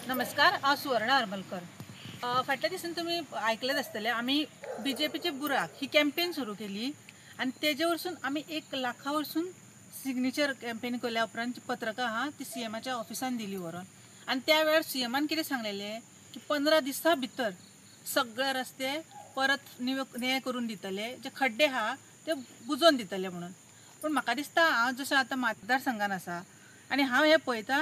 नमस्कार, हांव सुवर्णा हरमलकर. फाटल्या दिसांनी तुमी आयकलेच आसतले आमी BJPचे बुराक ही कॅम्पेन सुरू केली आणि तेजे वरसून आमी 1 लाखा वरसून सिग्नेचर कॅम्पेन केल्या उपरांत पत्रकां आहा ती CMच्या ऑफिसान दिली व्हरून. आणि त्या वेळार CMन कितें सांगलेलें की 15 दिसां भितर सगळे रस्ते परत निवे करून दितले, जे खड्डे आहा ते बुजोवन दितले म्हणून. पण म्हाका दिसता हांव जशें आतां मतदारसंघान आसा आनी हांव हें पळयतां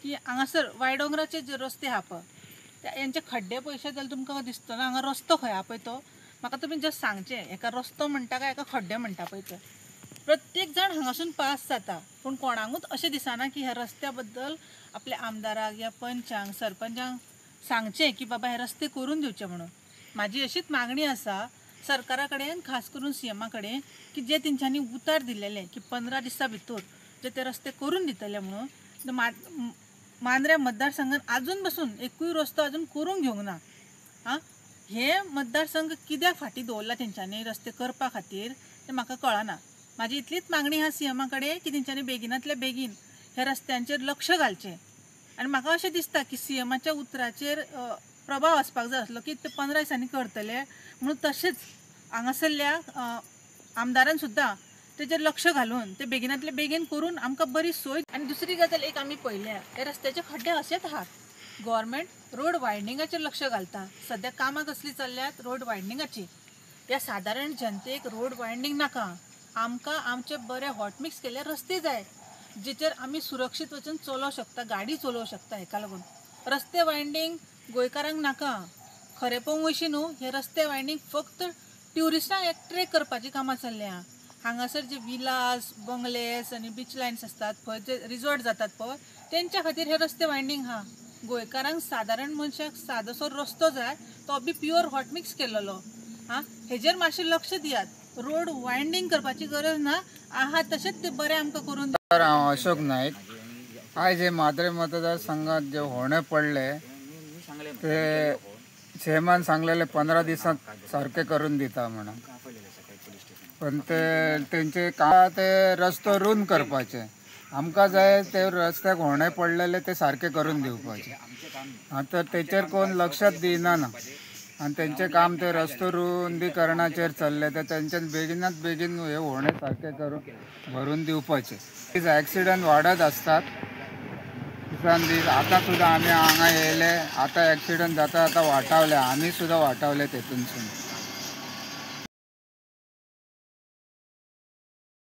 की हांगासर वायडोंगराचे जे रस्ते आहा पळय यांचे खड्डे पळयशे जाल्यार तुमकां दिसतलो हांगा रस्तो खंय आहा पळय तो म्हाका तुमी जस्ट सांगचें हेका रस्तो म्हणटा काय हेका खड्डे म्हणटा पळय ते. प्रत्येक जाण हांगासून पास जाता पूण कोणाकूच अशें दिसना की ह्या रस्त्या बद्दल आपल्या आमदाराक या पंचांक सरपंचांक सांगचें की बाबा हे रस्ते करून दिवचे म्हणून. म्हाजी अशीच मागणी आसा सरकारा कडेन, खास करून CMा कडेन, की जे तेंच्यांनी उतर दिलेले की 15 दिसां भितर जे ते रस्ते करून दितले म्हणून. मांद्रे मतदारसंघात अजून पासून एकूय रस्तो अजून करून घेवंक ना. हे मतदारसंघ कित्याक फाटी दवरला तेंच्यांनी रस्ते करपा खातीर तें म्हाका कळना. म्हाजी इतलीच मागणी आहा CMा कडेन की तेंच्यांनी बेगिनांतल्या बेगीन ह्या रस्त्यांचेर लक्ष घालचें. आनी म्हाका अशें दिसता की CMच्या उतराचेर प्रभाव आसपाक जाय आसलो की ते 15 दिसांनी करतले म्हणून. तशेंच हांगासरल्या आमदारान सुद्दां तेजेर लक्ष घालून ते बेगिनांतले बेगीन करून आमकां बरी सोय. आनी दुसरी गजाल एक आमी पळयल्या हे रस्त्याचे खड्डे अशेंच आहात. गव्हर्मेंट रोड वायडनिंगाचेर लक्ष घालता. सद्या कामां कसली चल्ल्यात रोड वायडनिंगाची. ह्या सादारण जनतेक रोड वायडनींग नाका. आमकां आमचे बरे हॉटमिक्स केल्ले रस्ते जाय जेचेर आमी सुरक्षीत वचून चलोवं शकता, गाडी चलोवं शकता. हेका लागून रस्ते वायडनींग गोंयकारांक नाका. खरें पळोवंक वयशी न्हू हे रस्ते वायडनींग फक्त ट्युरिस्टांक एट्रॅक्ट करपाची कामां चल्ल्या. हांगासर जे विलास, बंगलेस आनी बीच लायन्स असतात पळय, जे रिजॉर्ट जातात पळय तेंच्या खातीर हे रस्ते वायडनींग आहा. गोंयकारांक सादारण मनशाक सादोसो रस्तो जाय, तो बी प्युअर हॉटमिक्स केल्लो. हेजेर मातशें लक्ष दियात. रोड वायडनींग करपाची गरज ना, आहा तशेंच ते बरें आमकां करून. हांव अशोक नायक. आयज हे माद्रे मतदारसंघात जे होणे पडले ते CMन सांगलेले 15 दिसांत सारखे करून दिता म्हणून. पण तेंचे काम ते रस्तो रूंद करपाचे. आमकां जाय ते रस्त्याक होणे पडलेले ते सारखे करून दिवपाचे. आतां तेचेर कोण लक्षात दिना ना. आणि तेंचे काम ते रस्तो रुंदीकरणाचेर चल्ले ते तेंच्यान बेगिनात बेगीन हे होणे सारखे करून भरून दिवपाचे. ॲक्सिडंट वाडत असतात दिसान दीस. आतां सुद्दां आमी हांगा येयले, आतां ॲक्सिडंट जाता वाटावले, आमी सुद्दां वाटावले तेतूनसून.